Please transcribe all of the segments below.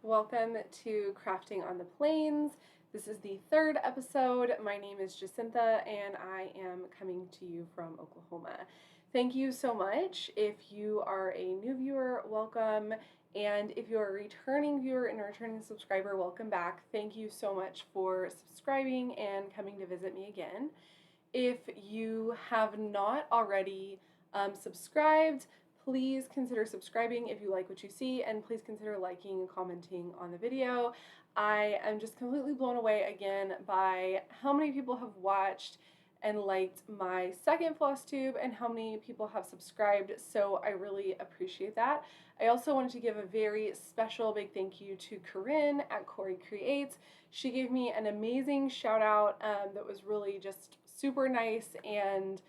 Welcome to Crafting on the Plains. This is the third episode. My name is Jacinta and I am coming to you from Oklahoma. Thank you so much. If you are a new viewer, welcome. And if you're a returning viewer and a returning subscriber, welcome back. Thank you so much for subscribing and coming to visit me again. If you have not already subscribed, please consider subscribing if you like what you see, and please consider liking and commenting on the video. I am just completely blown away again by how many people have watched and liked my second Flosstube and how many people have subscribed, so I really appreciate that. I also wanted to give a very special big thank you to Corinne at Quaker Creates. She gave me an amazing shout out that was really just super nice and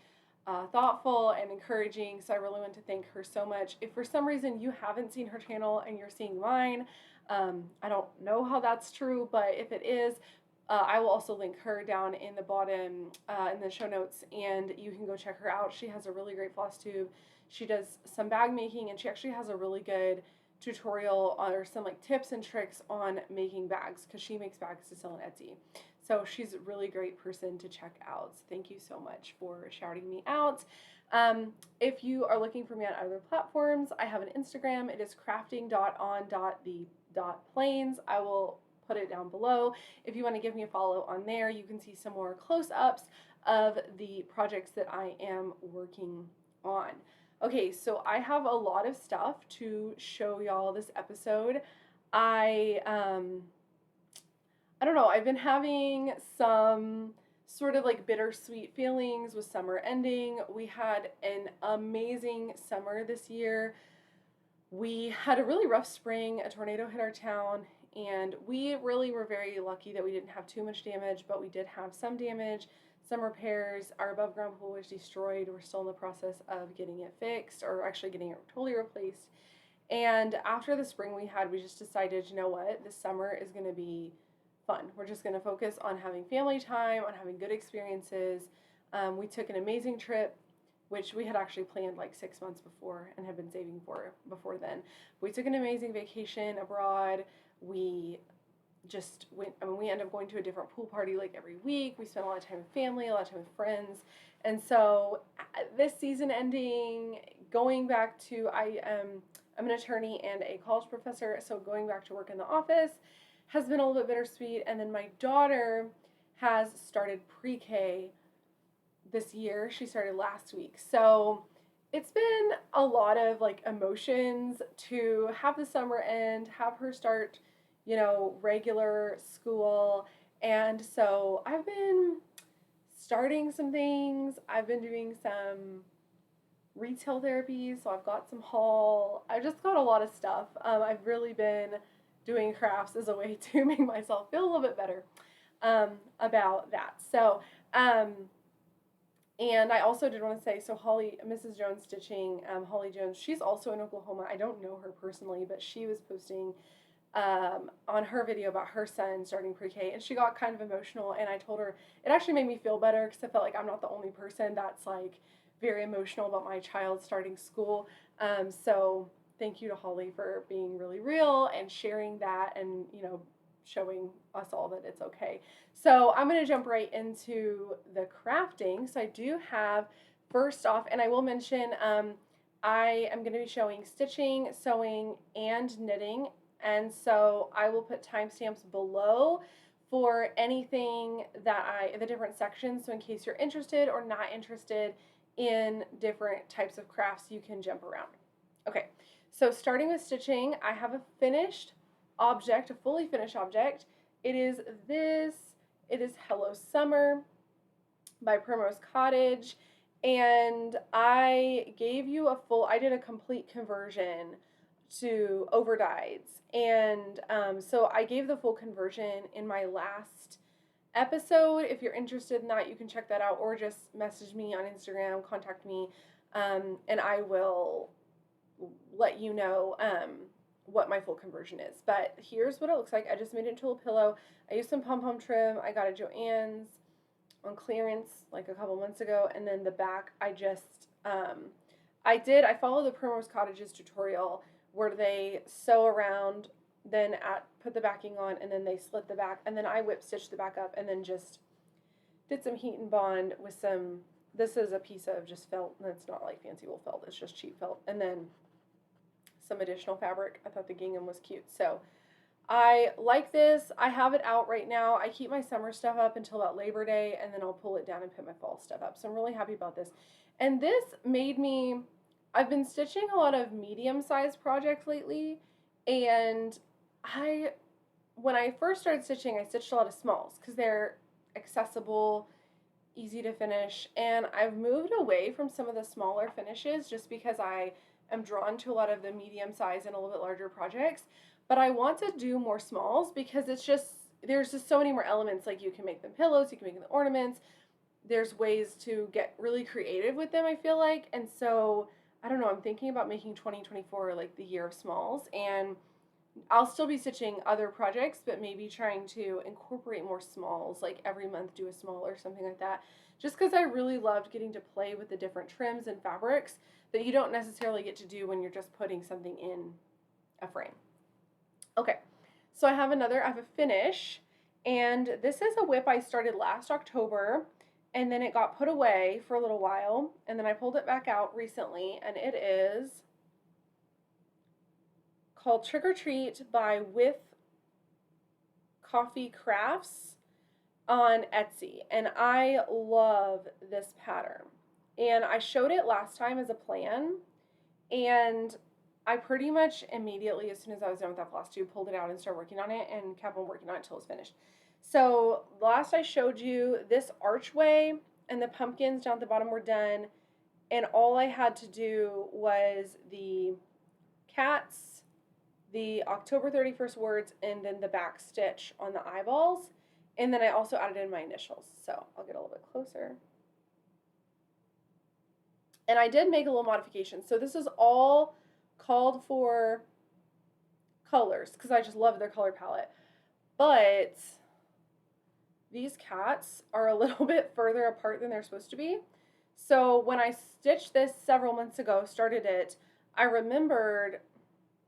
thoughtful and encouraging, so I really want to thank her so much. If for some reason you haven't seen her channel and you're seeing mine, I don't know how that's true, but if it is, I will also link her down in the bottom in the show notes, and you can go check her out. She has a really great floss tube. She does some bag making, and she actually has a really good tutorial or some like tips and tricks on making bags, because she makes bags to sell on Etsy. So she's a really great person to check out. So thank you so much for shouting me out. If you are looking for me on other platforms, I have an Instagram. It is crafting.on.the.plains. I will put it down below. If you want to give me a follow on there, you can see some more close-ups of the projects that I am working on. Okay, so I have a lot of stuff to show y'all this episode. I don't know, I've been having some sort of like bittersweet feelings with summer ending. We had an amazing summer this year. We had a really rough spring. A tornado hit our town, and we really were very lucky that we didn't have too much damage, but we did have some damage, some repairs. Our above ground pool was destroyed. We're still in the process of getting it fixed, or actually getting it totally replaced. And after the spring we had, we just decided, you know what, this summer is going to be fun. We're just going to focus on having family time, on having good experiences. We took an amazing trip, which we had actually planned like 6 months before and had been saving for before then. We took an amazing vacation abroad. We just went, we ended up going to a different pool party like every week. We spent a lot of time with family, a lot of time with friends. And so this season ending, going back to, I'm an attorney and a college professor, so going back to work in the office has been a little bit bittersweet. And then my daughter has started pre-K this year. She started last week. So it's been a lot of like emotions to have the summer end, have her start, regular school. And so I've been starting some things. I've been doing some retail therapy, so I've got some haul. I've just got a lot of stuff. I've really been doing crafts as a way to make myself feel a little bit better about that. So, and I also did want to say, so Holly, Mrs. Jones Stitching, Holly Jones, she's also in Oklahoma. I don't know her personally, but she was posting on her video about her son starting pre-K, and she got kind of emotional, and I told her, it actually made me feel better because I felt like I'm not the only person that's like very emotional about my child starting school. So thank you to Holly for being really real and sharing that, and showing us all that it's okay. So I'm going to jump right into the crafting. So I do have, first off, and I will mention, I am going to be showing stitching, sewing, and knitting, and so I will put timestamps below for anything that the different sections, so in case you're interested or not interested in different types of crafts, you can jump around. Okay, so starting with stitching, I have a finished object, a fully finished object. It is Hello Summer by Primrose Cottage, and I did a complete conversion to overdyes, and so I gave the full conversion in my last episode. If you're interested in that, you can check that out, or just message me on Instagram, contact me, and I will let you know what my full conversion is. But here's what it looks like. I just made it into a pillow. I used some pom-pom trim. I got at Joann's on clearance like a couple months ago, and then the back I just I followed the Primrose Cottage's tutorial where they sew around then put the backing on, and then they slit the back, and then I whip stitched the back up, and then just did some heat and bond with some, this is a piece of just felt, and it's not like fancy wool felt, it's just cheap felt, and then some additional fabric. I thought the gingham was cute, so I like this. I have it out right now. I keep my summer stuff up until about Labor Day, and then I'll pull it down and put my fall stuff up. So I'm really happy about this. And this made me, I've been stitching a lot of medium-sized projects lately, and when I first started stitching, I stitched a lot of smalls because they're accessible, easy to finish, and I've moved away from some of the smaller finishes just because I am drawn to a lot of the medium-sized and a little bit larger projects. But I want to do more smalls because there's just so many more elements. Like you can make them pillows, you can make them ornaments. There's ways to get really creative with them, I feel like. And so, I don't know, I'm thinking about making 2024 like the year of smalls. And I'll still be stitching other projects, but maybe trying to incorporate more smalls, like every month do a small or something like that. Just because I really loved getting to play with the different trims and fabrics that you don't necessarily get to do when you're just putting something in a frame. Okay, so I have a finish, and this is a whip I started last October, and then it got put away for a little while, and then I pulled it back out recently, and it is called Trick or Treat by With Coffee Crafts on Etsy, and I love this pattern. And I showed it last time as a plan, and I pretty much immediately, as soon as I was done with that Flosstube, pulled it out and started working on it and kept on working on it until it was finished. So last I showed you this archway and the pumpkins down at the bottom were done, and all I had to do was the cats, the October 31st words, and then the back stitch on the eyeballs, and then I also added in my initials. So I'll get a little bit closer. And I did make a little modification. So this is all called for colors because I just love their color palette. But these cats are a little bit further apart than they're supposed to be. So when I stitched this several months ago, started it, I remembered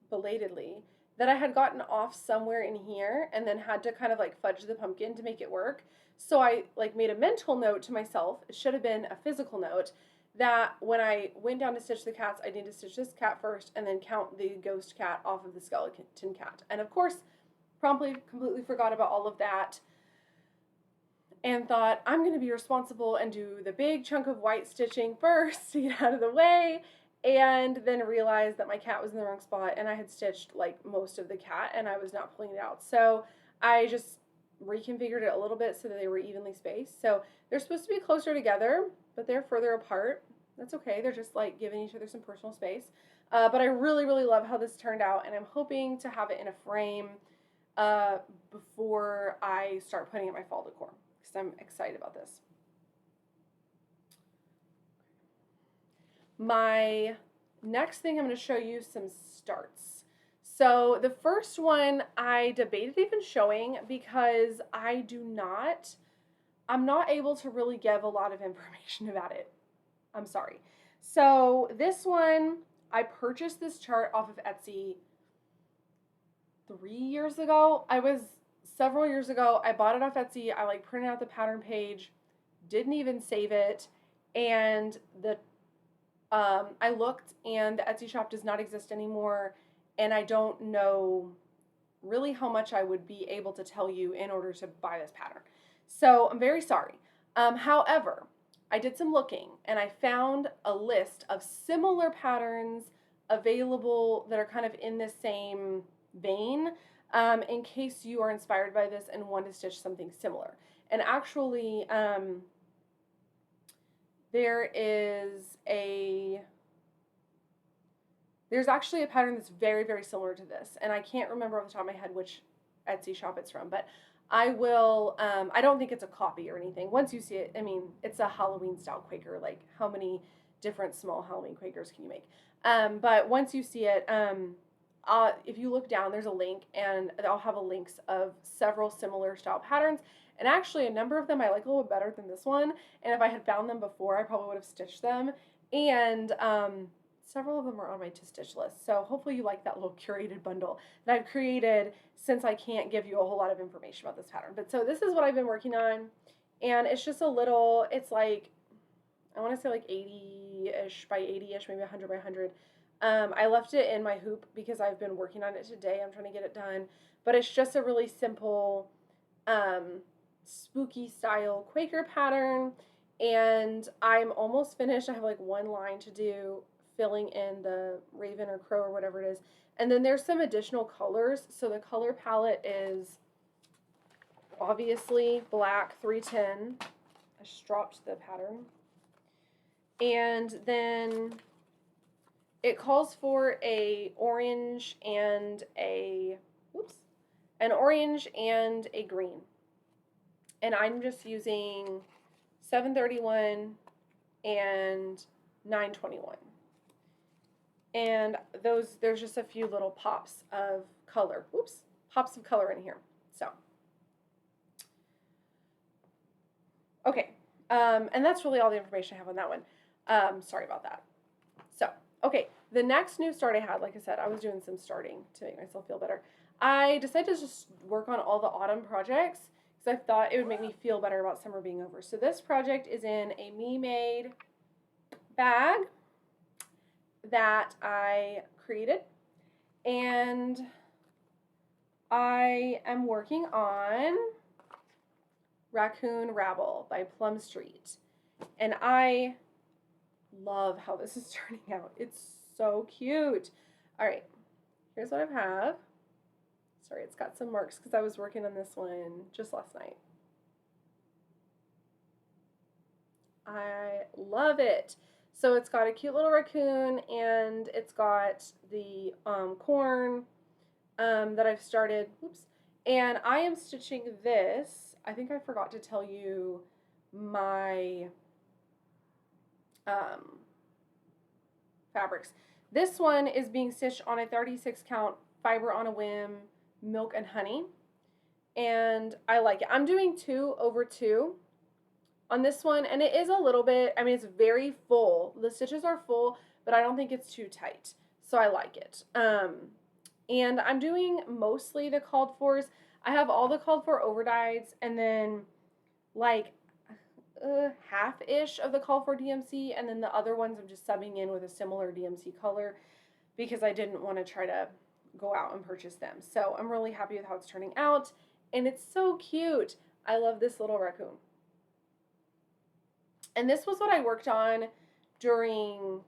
belatedly that I had gotten off somewhere in here and then had to kind of like fudge the pumpkin to make it work. So I like made a mental note to myself, it should have been a physical note, that when I went down to stitch the cats, I need to stitch this cat first and then count the ghost cat off of the skeleton cat. And of course, promptly completely forgot about all of that and thought I'm going to be responsible and do the big chunk of white stitching first to get out of the way, and then realized that my cat was in the wrong spot and I had stitched like most of the cat and I was not pulling it out. So I just reconfigured it a little bit so that they were evenly spaced. So they're supposed to be closer together, but they're further apart. That's okay. They're just like giving each other some personal space. But I really, really love how this turned out, and I'm hoping to have it in a frame before I start putting in my fall decor because I'm excited about this. My next thing, I'm going to show you some starts. So the first one I debated even showing because I'm not able to really give a lot of information about it. I'm sorry. So this one, I purchased this chart off of Etsy 3 years ago. Several years ago, I bought it off Etsy. I like printed out the pattern page, didn't even save it, and I looked and the Etsy shop does not exist anymore, and I don't know really how much I would be able to tell you in order to buy this pattern. So I'm very sorry. However, I did some looking and I found a list of similar patterns available that are kind of in the same vein in case you are inspired by this and want to stitch something similar. And actually, there's actually a pattern that's very, very similar to this, and I can't remember off the top of my head which Etsy shop it's from, but I will, I don't think it's a copy or anything. Once you see it, I mean, it's a Halloween style Quaker. Like, how many different small Halloween Quakers can you make? But once you see it, if you look down, there's a link, and I'll have a links of several similar style patterns. And actually, a number of them I like a little bit better than this one. And if I had found them before, I probably would have stitched them. And several of them are on my to stitch list. So hopefully you like that little curated bundle that I've created, since I can't give you a whole lot of information about this pattern. But so this is what I've been working on, and it's just a little, it's like, I want to say like 80-ish by 80-ish, maybe 100 by 100. I left it in my hoop because I've been working on it today. I'm trying to get it done. But it's just a really simple, spooky style Quaker pattern. And I'm almost finished. I have like one line to do, filling in the raven or crow or whatever it is. And then there's some additional colors. So the color palette is obviously black 310. I just dropped the pattern. And then it calls for a orange and a, an orange and a green. And I'm just using 731 and 921. And there's just a few little pops of color. Pops of color in here. So, okay. And that's really all the information I have on that one. Sorry about that. So, okay. The next new start I had, like I said, I was doing some starting to make myself feel better. I decided to just work on all the autumn projects because I thought it would make me feel better about summer being over. So this project is in a me-made bag that I created, and I am working on Raccoon Rabble by Plum Street, and I love how this is turning out. It's so cute. All right, here's what I have. Sorry, it's got some marks because I was working on this one just last night. I love it. So it's got a cute little raccoon, and it's got the corn that I've started. And I am stitching this. I think I forgot to tell you my fabrics. This one is being stitched on a 36 count fiber on a whim milk and honey, and I like it. I'm doing 2/2 on this one, and it is a little bit, I mean, it's very full. The stitches are full, but I don't think it's too tight, so I like it. And I'm doing mostly the called fors. I have all the called for overdyes, and then like half-ish of the called for DMC, and then the other ones I'm just subbing in with a similar DMC color because I didn't want to try to go out and purchase them. So I'm really happy with how it's turning out, and it's so cute. I love this little raccoon. And this was what I worked on during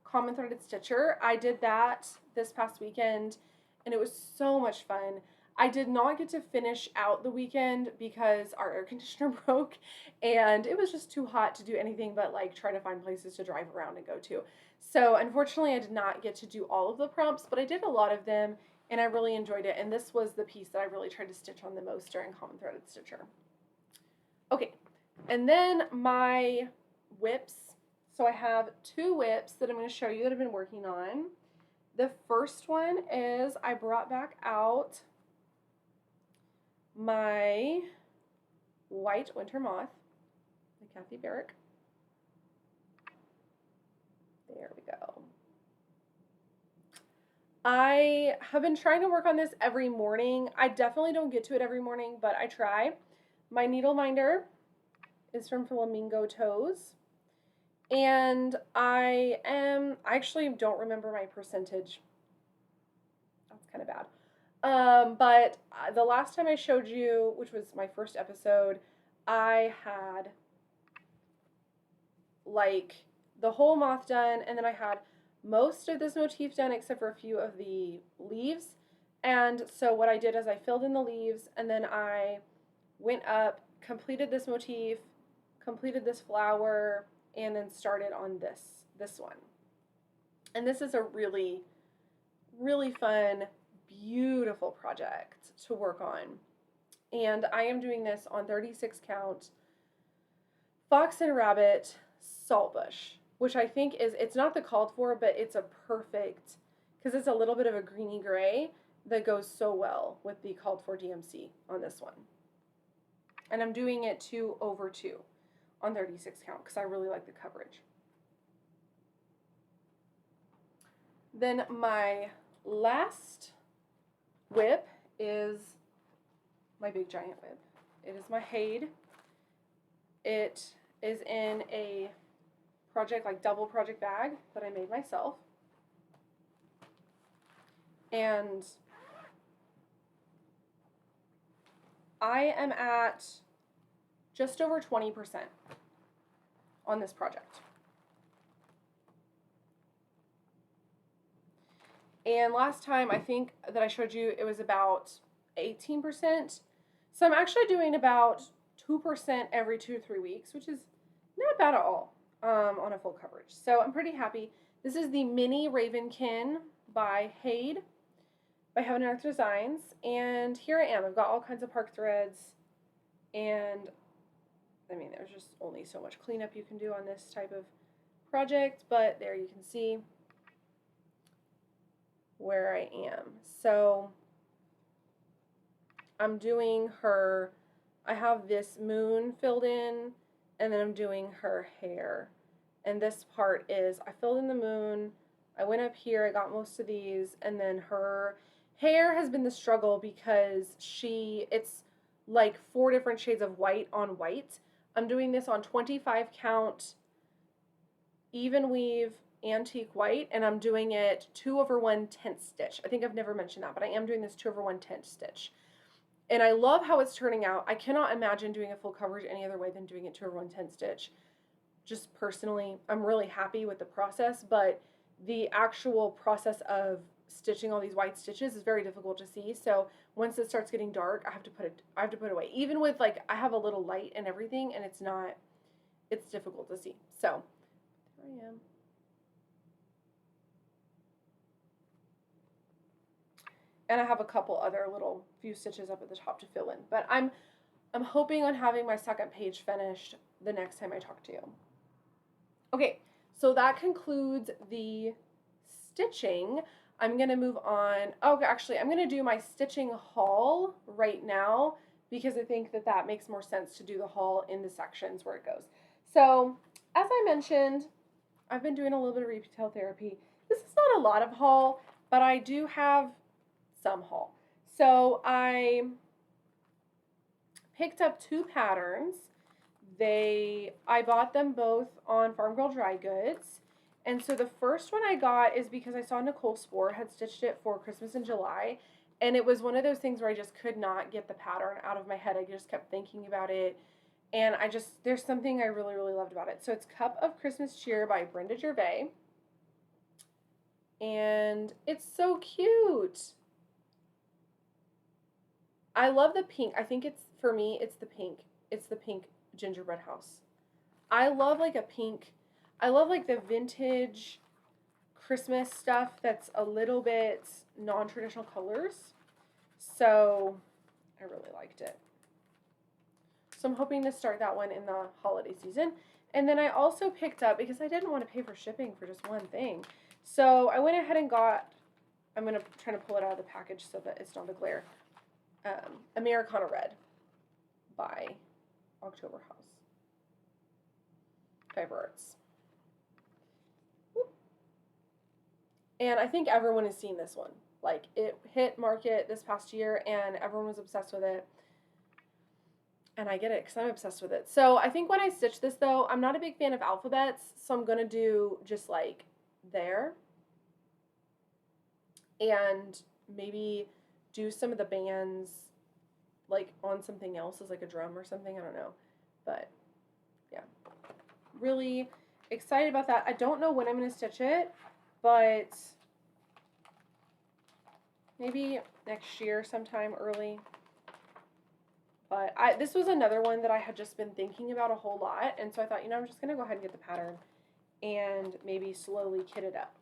Common Threaded Stitcher. I did that this past weekend, and it was so much fun. I did not get to finish out the weekend because our air conditioner broke, and it was just too hot to do anything but like try to find places to drive around and go to. So unfortunately I did not get to do all of the prompts, but I did a lot of them, and I really enjoyed it. And this was the piece that I really tried to stitch on the most during Common Threaded Stitcher. Okay, and then my whips. So I have 2 whips that I'm going to show you that I've been working on. The first one is I brought back out my white winter moth, the Kathy Barrick. There we go. I have been trying to work on this every morning. I definitely don't get to it every morning, but I try. My needle minder is from Flamingo Toes, and I actually don't remember my percentage. That's kind of bad. But the last time I showed you, which was my first episode, I had like the whole moth done, and then I had most of this motif done except for a few of the leaves. And so what I did is I filled in the leaves, and then I went up, completed this motif, completed this flower, and then started on this one. And this is a really, really fun, beautiful project to work on. And I am doing this on 36 count Fox and Rabbit Saltbush, which I think is, it's not the called for, but it's a perfect, because it's a little bit of a greeny gray that goes so well with the called for DMC on this one. And I'm doing it 2/2 on 36 count because I really like the coverage. Then my last whip is my big giant whip. It is my Hade. It is in a project, like double project bag that I made myself. And I am at just over 20% on this project. And last time, I think that I showed you, it was about 18%. So I'm actually doing about 2% every 2 to 3 weeks, which is not bad at all on a full coverage. So I'm pretty happy. This is the Mini Ravenkin by Hade by Heaven and Earth Designs. And here I am. I've got all kinds of park threads. And I mean, there's just only so much cleanup you can do on this type of project. But there you can see where I am. So I'm doing her, I have this moon filled in, and then I'm doing her hair. And this part is, I filled in the moon, I went up here, I got most of these, and then her hair has been the struggle because it's like 4 different shades of white on white. I'm doing this on 25 count even weave antique white, and I'm doing it 2/1 10th stitch. I think I've never mentioned that, but I am doing this 2/1 10th stitch. And I love how it's turning out. I cannot imagine doing a full coverage any other way than doing it 2/1 10th stitch. Just personally, I'm really happy with the process, but the actual process of stitching all these white stitches is very difficult to see. So once it starts getting dark, I have to put it away. Even with, like, I have a little light and everything, and it's difficult to see. So there I am. And I have a couple other little few stitches up at the top to fill in. But I'm hoping on having my second page finished the next time I talk to you. Okay, so that concludes the stitching. I'm going to move on. Oh, actually, I'm going to do my stitching haul right now because I think that makes more sense to do the haul in the sections where it goes. So, as I mentioned, I've been doing a little bit of retail therapy. This is not a lot of haul, but I do have some haul. So I picked up 2 patterns. I bought them both on Farm Girl Dry Goods. And so the first one I got is because I saw Nicole Spohr had stitched it for Christmas in July. And it was one of those things where I just could not get the pattern out of my head. I just kept thinking about it. And there's something I really, really loved about it. So it's Cup of Christmas Cheer by Brenda Gervais. And it's so cute. I love the pink. I think for me, it's the pink. It's the pink gingerbread house. I love like a pink. I love like the vintage Christmas stuff that's a little bit non-traditional colors. So I really liked it. So I'm hoping to start that one in the holiday season. And then I also picked up, because I didn't want to pay for shipping for just one thing. So I went ahead and I'm going to try to pull it out of the package so that it's not a glare. Americana Red by October House Fiber Arts. And I think everyone has seen this one. Like, it hit market this past year and everyone was obsessed with it. And I get it because I'm obsessed with it. So I think when I stitch this, though, I'm not a big fan of alphabets. So I'm going to do just like there. And maybe do some of the bands like on something else as like a drum or something. I don't know. But yeah, really excited about that. I don't know when I'm going to stitch it, but maybe next year sometime early. But this was another one that I had just been thinking about a whole lot. And so I thought, I'm just going to go ahead and get the pattern and maybe slowly kit it up.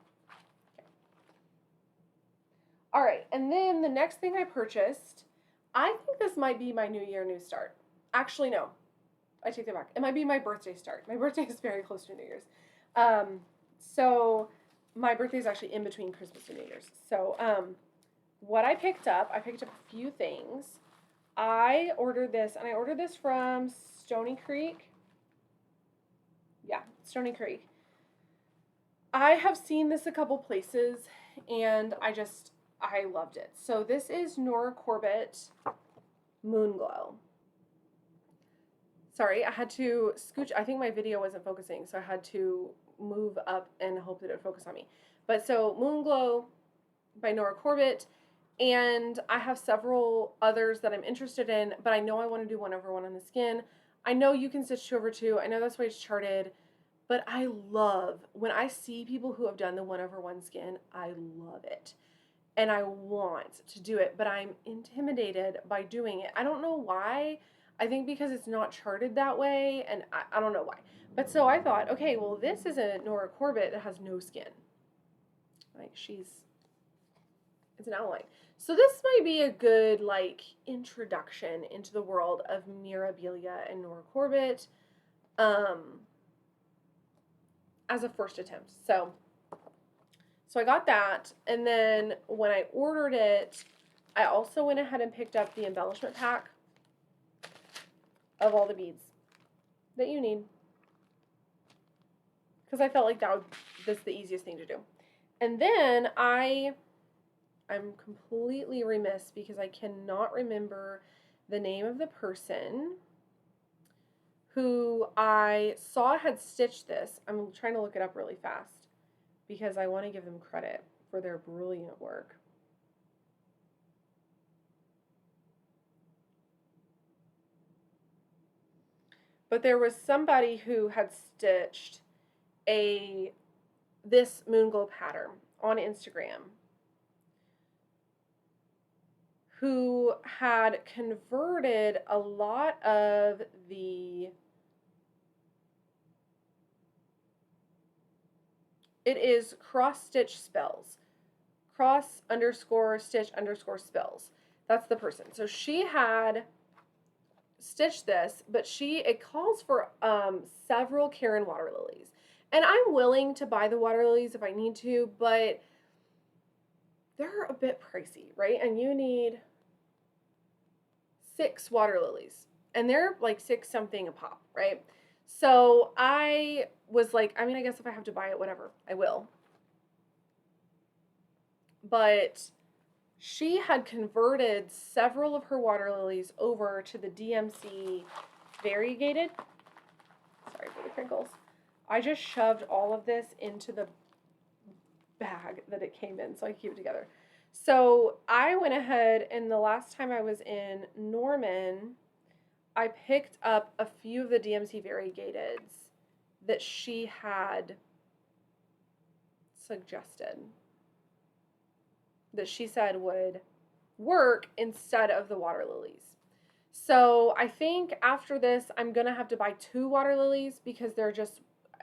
Okay. All right. And then the next thing I purchased, I think this might be my New Year, New Start. Actually, no. I take that back. It might be my birthday start. My birthday is very close to New Year's. So my birthday is actually in between Christmas and New Year's. So what I picked up a few things. I ordered this, and I ordered this from Stony Creek. Yeah, Stony Creek. I have seen this a couple places. and I loved it. So this is Nora Corbett Moon Glow. Sorry, I had to scooch. I think my video wasn't focusing, so I had to move up and hope that it would focus on me. But so Moon Glow by Nora Corbett, and I have several others that I'm interested in, but I know I want to do 1/1 on the skin. I know you can stitch 2/2. I know that's why it's charted, but I love when I see people who have done the 1/1 skin. I love it. And I want to do it, but I'm intimidated by doing it. I don't know why. I think because it's not charted that way, and I don't know why. But so I thought, okay, well, this is a Nora Corbett that has no skin. Like, it's an outline. So this might be a good, like, introduction into the world of Mirabilia and Nora Corbett as a first attempt. So I got that, and then when I ordered it, I also went ahead and picked up the embellishment pack of all the beads that you need, because I felt like that's the easiest thing to do. And then I'm completely remiss because I cannot remember the name of the person who I saw had stitched this. I'm trying to look it up really fast because I want to give them credit for their brilliant work. But there was somebody who had stitched this Moon Glow pattern on Instagram who had converted a lot of it is cross stitch spells. Cross_stitch_spells. That's the person. So she had stitched this, but it calls for several Karen water lilies. And I'm willing to buy the water lilies if I need to, but they're a bit pricey, right? And you need 6 water lilies, and they're like 6 something a pop, right? So I was like, I mean, I guess if I have to buy it, whatever, I will. But she had converted several of her water lilies over to the DMC variegated. Sorry for the crinkles. I just shoved all of this into the bag that it came in so I keep it together. So I went ahead, and the last time I was in Norman, I picked up a few of the DMC variegateds that she had suggested, that she said would work instead of the water lilies. So I think after this, I'm going to have to buy 2 water lilies because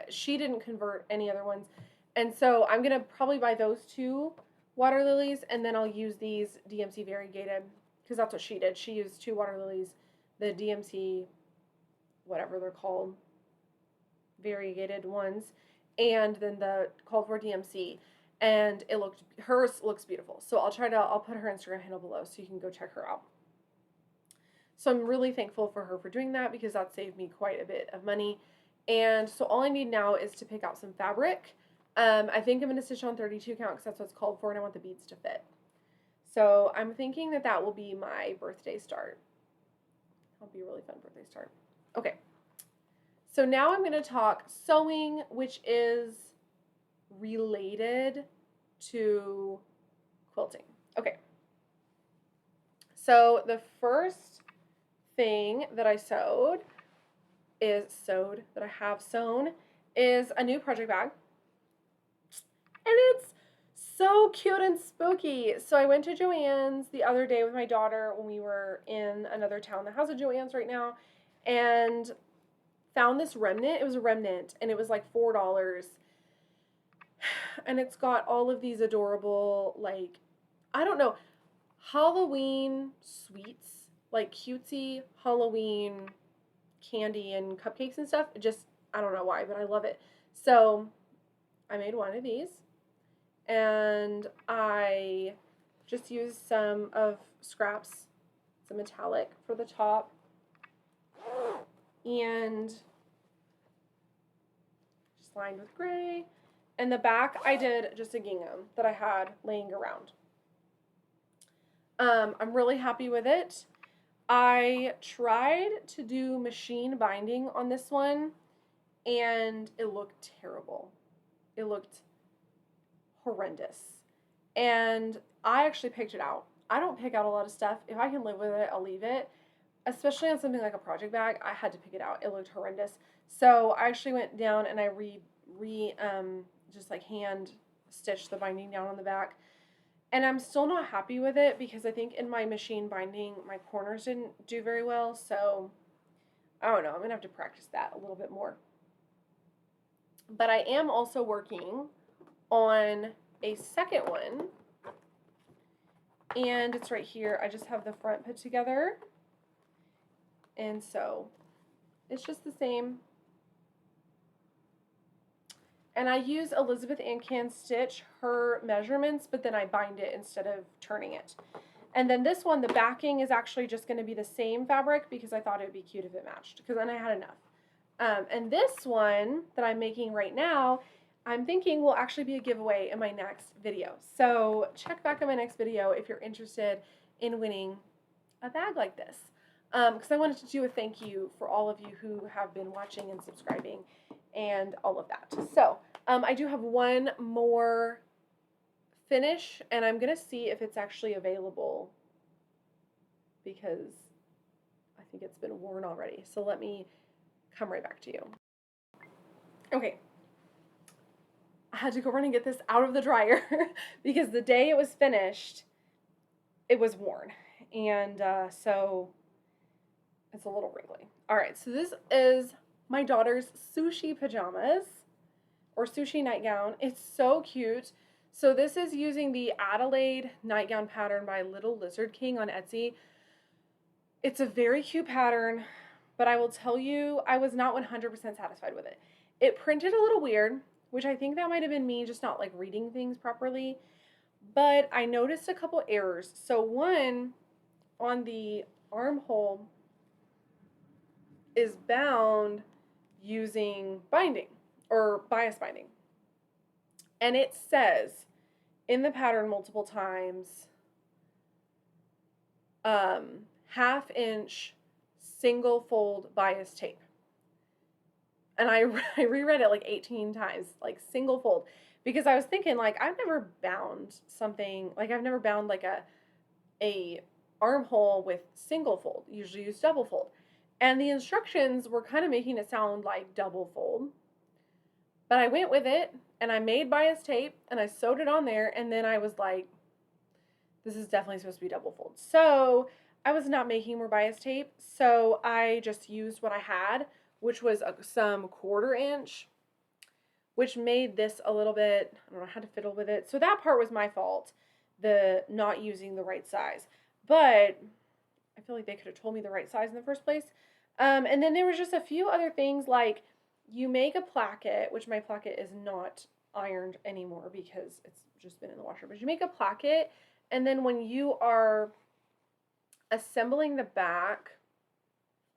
she didn't convert any other ones. And so I'm going to probably buy those 2 water lilies, and then I'll use these DMC variegated because that's what she did. She used 2 water lilies, the DMC, whatever they're called, variegated ones, and then the called for DMC. And hers looks beautiful. So I'll put her Instagram handle below so you can go check her out. So I'm really thankful for her for doing that because that saved me quite a bit of money. And so all I need now is to pick out some fabric. I think I'm going to stitch on 32 count because that's what's called for, and I want the beads to fit. So I'm thinking that will be my birthday start. That'll be a really fun birthday start. Okay. So now I'm going to talk sewing, which is related to quilting. Okay. So the first thing that I have sewn is a new project bag. And it's so cute and spooky. So I went to Joann's the other day with my daughter when we were in another town that has a Joann's right now, and found this remnant. It was a remnant, and it was like $4. And it's got all of these adorable, like, I don't know, Halloween sweets, like cutesy Halloween candy and cupcakes and stuff. I don't know why, but I love it. So I made one of these, and I just used some of scraps, some metallic for the top, and just lined with gray, And the back, I did just a gingham that I had laying around. I'm really happy with it. I tried to do machine binding on this one, and it looked terrible. It looked horrendous. And I actually picked it out. I don't pick out a lot of stuff. If I can live with it, I'll leave it. Especially on something like a project bag, I had to pick it out. It looked horrendous. So I actually went down and I just like hand stitched the binding down on the back. And I'm still not happy with it because I think in my machine binding, my corners didn't do very well. So I don't know. I'm going to have to practice that a little bit more. But I am also working on a second one. And it's right here. I just have the front put together. And so it's just the same. And I use Elizabeth Ann Can Stitch, her measurements, but then I bind it instead of turning it. And then this one, the backing is actually just going to be the same fabric because I thought it would be cute if it matched, because then I had enough. And this one that I'm making right now, I'm thinking will actually be a giveaway in my next video. So check back on my next video if you're interested in winning a bag like this. Because I wanted to do a thank you for all of you who have been watching and subscribing and all of that. So I do have one more finish, and I'm going to see if it's actually available because I think it's been worn already. So let me come right back to you. Okay. I had to go run and get this out of the dryer because the day it was finished, it was worn. And so it's a little wrinkly. All right, so this is my daughter's sushi pajamas or sushi nightgown. It's so cute. So this is using the Adelaide nightgown pattern by Little Lizard King on Etsy. It's a very cute pattern, but I will tell you, I was not 100% satisfied with it. It printed a little weird, which I think that might have been me just not like reading things properly, but I noticed a couple errors. So one, on the armhole is bound using binding or bias binding. And it says in the pattern multiple times, 1/2 inch single fold bias tape. And I reread it like 18 times, like single fold, because I was thinking like I've never bound something, like I've never bound like a armhole with single fold. Usually use double fold. And the instructions were kind of making it sound like double fold. But I went with it and I made bias tape and I sewed it on there, and then I was like, this is definitely supposed to be double fold. So I was not making more bias tape, so I just used what I had, which was some 1/4 inch, which made this a little bit, I don't know how to fiddle with it. So that part was my fault, the not using the right size. But I feel like they could have told me the right size in the first place. And then there was just a few other things, like you make a placket, which my placket is not ironed anymore because it's just been in the washer, but you make a placket, and then when you are assembling the back,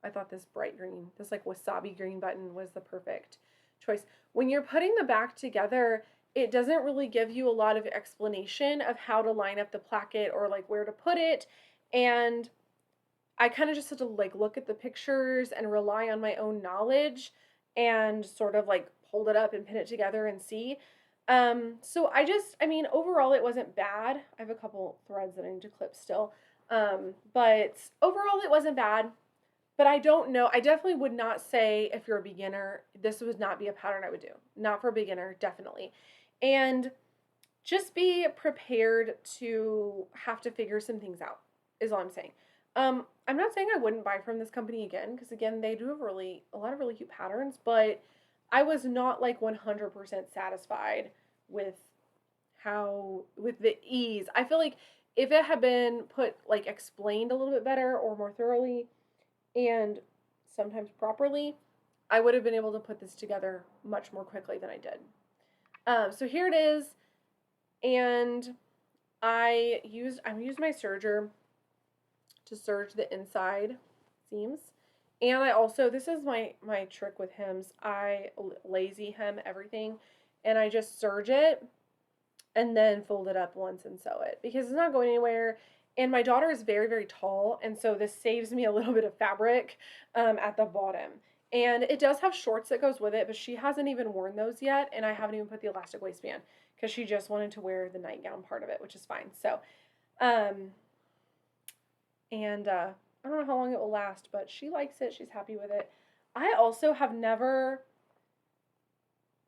I thought this bright green, this like wasabi green button was the perfect choice. When you're putting the back together, it doesn't really give you a lot of explanation of how to line up the placket or like where to put it. And I kind of just had to like look at the pictures and rely on my own knowledge and sort of like hold it up and pin it together and see. So I mean, overall it wasn't bad. I have a couple threads that I need to clip still. But overall it wasn't bad. But I don't know. I definitely would not say if you're a beginner, this would not be a pattern I would do. Not for a beginner, definitely. And just be prepared to have to figure some things out, is all I'm saying. I'm not saying I wouldn't buy from this company again, because again, they do have a lot of really cute patterns, but I was not like 100% satisfied with with the ease. I feel like if it had been like explained a little bit better or more thoroughly and sometimes properly, I would have been able to put this together much more quickly than I did. So here it is, and I used my serger to serge the inside seams. And I also, this is my trick with hems, I lazy hem everything. and I just serge it and then fold it up once and sew it because it's not going anywhere. And my daughter is very, very tall, and so this saves me a little bit of fabric at the bottom. And it does have shorts that goes with it, but she hasn't even worn those yet, and I haven't even put the elastic waistband because she just wanted to wear the nightgown part of it, which is fine. So, um, and I don't know how long it will last, but she likes it. She's happy with it. I also have never,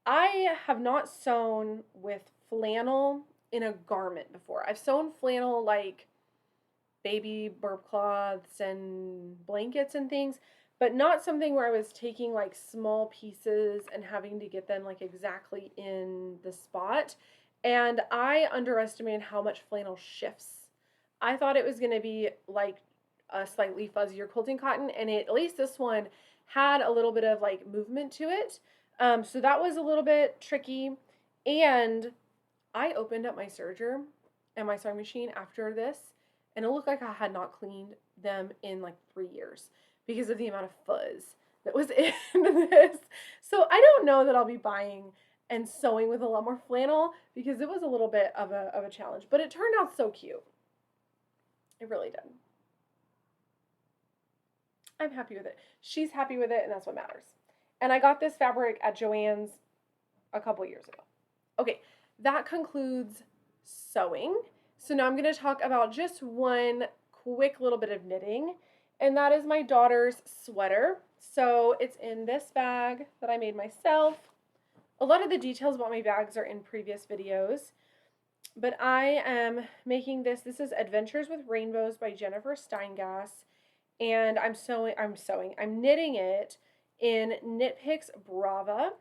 I have not sewn with flannel in a garment before. I've sewn flannel like baby burp cloths and blankets and things, but not something where I was taking like small pieces and having to get them like exactly in the spot. And I underestimated how much flannel shifts. I thought it was going to be like a slightly fuzzier quilting cotton, and at least this one had a little bit of like movement to it. So that was a little bit tricky. And I opened up my serger and my sewing machine after this, and it looked like I had not cleaned them in like 3 years because of the amount of fuzz that was in this. So I don't know that I'll be buying and sewing with a lot more flannel because it was a little bit of a challenge, but it turned out so cute. It really did. I'm happy with it. She's happy with it, and that's what matters. And I got this fabric at Joann's a couple years ago. Okay, that concludes sewing. So now I'm going to talk about just one quick little bit of knitting, and that is my daughter's sweater. So it's in this bag that I made myself. A lot of the details about my bags are in previous videos, but I am making this. This is Adventures with Rainbows by Jennifer Steingass, and I'm knitting it in Knit Picks Brava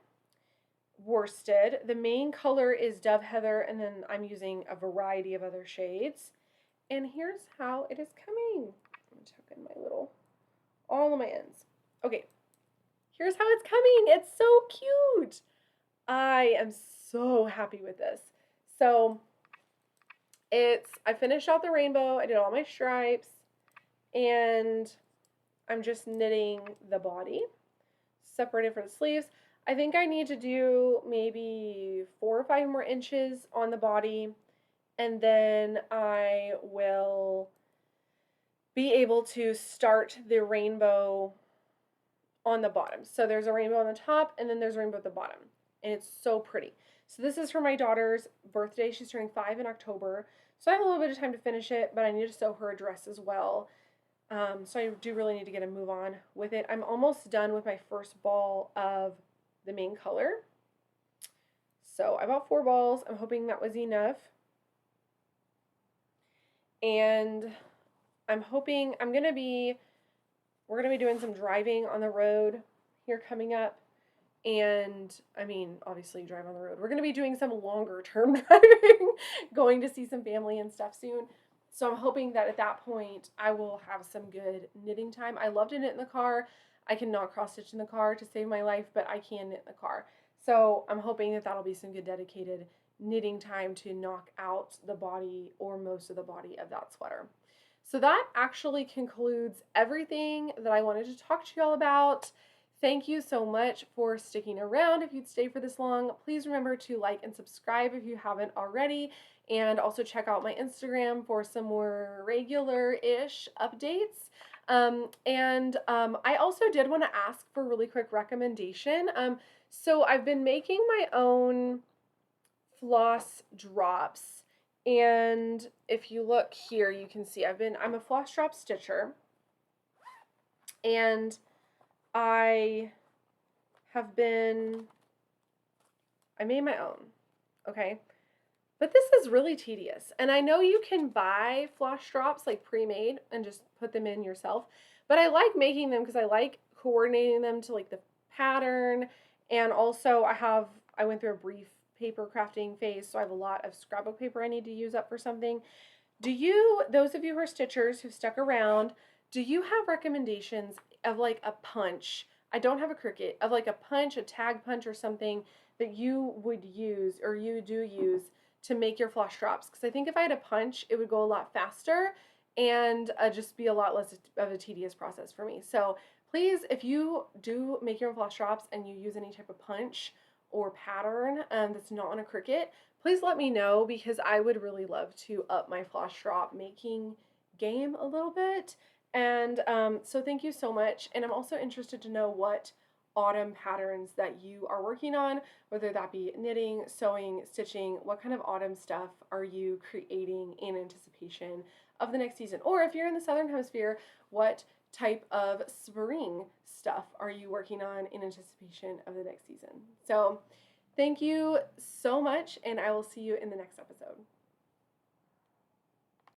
worsted. The main color is Dove Heather, and then I'm using a variety of other shades. And here's how it is coming. I'm going to tuck in my little, all of my ends. Okay, here's how it's coming. It's so cute. I am so happy with this. So I finished out the rainbow. I did all my stripes, and I'm just knitting the body, separated for the sleeves. I think I need to do maybe 4 or 5 more inches on the body, and then I will be able to start the rainbow on the bottom. So there's a rainbow on the top, and then there's a rainbow at the bottom, and it's so pretty. So this is for my daughter's birthday. She's turning 5 in October, so I have a little bit of time to finish it, but I need to sew her a dress as well. So I do really need to get a move on with it. I'm almost done with my first ball of the main color. So I bought 4 balls. I'm hoping that was enough. And I'm hoping we're going to be doing some driving on the road here coming up. And I mean, obviously drive on the road. We're going to be doing some longer term driving, going to see some family and stuff soon. So I'm hoping that at that point I will have some good knitting time. I love to knit in the car. I cannot cross stitch in the car to save my life, but I can knit in the car. So I'm hoping that that'll be some good dedicated knitting time to knock out the body or most of the body of that sweater. So that actually concludes everything that I wanted to talk to y'all about. Thank you so much for sticking around. If you'd stay for this long, please remember to like and subscribe if you haven't already, and also check out my Instagram for some more regular-ish updates. I also did want to ask for a really quick recommendation. So I've been making my own floss drops, and if you look here, you can see I'm a floss drop stitcher, and I made my own, okay? But this is really tedious. And I know you can buy floss drops like pre-made and just put them in yourself, but I like making them because I like coordinating them to like the pattern. And also I went through a brief paper crafting phase, so I have a lot of scrapbook paper I need to use up for something. Those of you who are stitchers who've stuck around, do you have recommendations of like a punch? I don't have a Cricut, of like a punch, a tag punch or something that you would use or you do use to make your floss drops. Because I think if I had a punch, it would go a lot faster and just be a lot less of a tedious process for me. So please, if you do make your own floss drops and you use any type of punch or pattern that's not on a Cricut, please let me know, because I would really love to up my floss drop making game a little bit. And so thank you so much. And I'm also interested to know what autumn patterns that you are working on, whether that be knitting, sewing, stitching. What kind of autumn stuff are you creating in anticipation of the next season? Or if you're in the Southern Hemisphere, what type of spring stuff are you working on in anticipation of the next season? So thank you so much, and I will see you in the next episode.